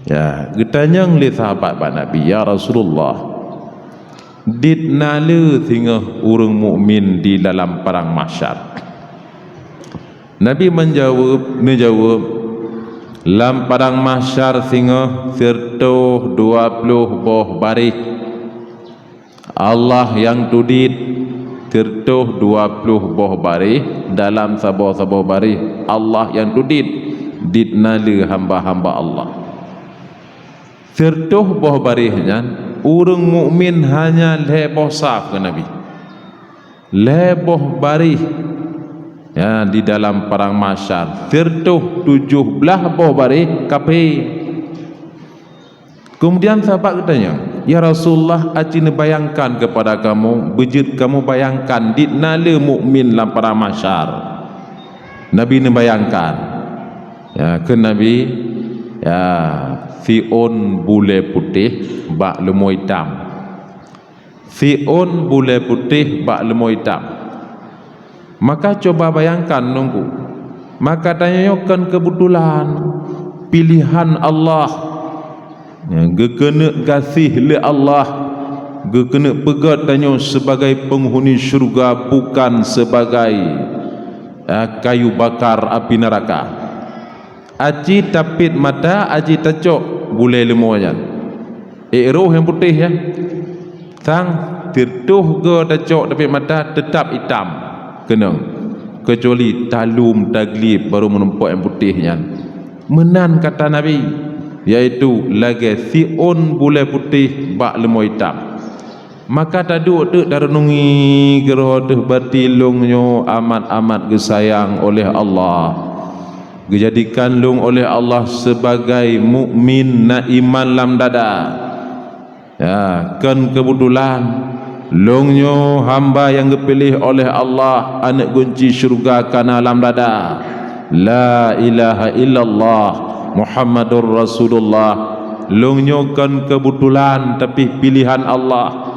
Ya, getanya ngli sahabat pak Nabi, ya Rasulullah, dit nala sehingga orang mukmin di dalam perang mahsyar. Nabi menjawab, dalam perang mahsyar sehingga sertuh 20 boh baris Allah yang tudit sertuh 20 boh baris dalam sabah-sabah baris Allah yang tudit dit nala hamba-hamba Allah. Sertuh boh barisnya orang mukmin hanya leboh saf ke Nabi, leboh baris ya di dalam perang mahsyar. Sertuh 17 boh baris kafir. Kemudian sahabat katanya, ya Rasulullah, acina bayangkan kepada kamu, bejit kamu bayangkan di nala mukmin dalam perang mahsyar. Nabi ni bayangkan ya ke Nabi, ya fi'un bule putih bak lemo hitam, fi'un bule putih bak lemo hitam. Maka coba bayangkan nunggu, maka tanyakan kebetulan pilihan Allah ya, gekena kasih le Allah, gekena pegat tanya sebagai penghuni syurga, bukan sebagai kayu bakar api neraka. Aji tapit mata, aji tacok boleh lemoyan. Roh yang putih ya, sang tertuh ke tacok tapit mata tetap hitam kena, kecuali talum taglib baru menempuk yang putihnya. Menan kata Nabi, yaitu lagi siun boleh putih bak lemo hitam. Maka taduk tu darenungi geroh batilungnya amat-amat gesayang oleh Allah, dijadikan lung oleh Allah sebagai mukmin na iman lam dada. Ya, kan kebetulan lungnya hamba yang dipilih oleh Allah, anak kunci syurga kana lam dada. La ilaha illallah Muhammadur Rasulullah. Lungnya kan kebetulan tapi pilihan Allah.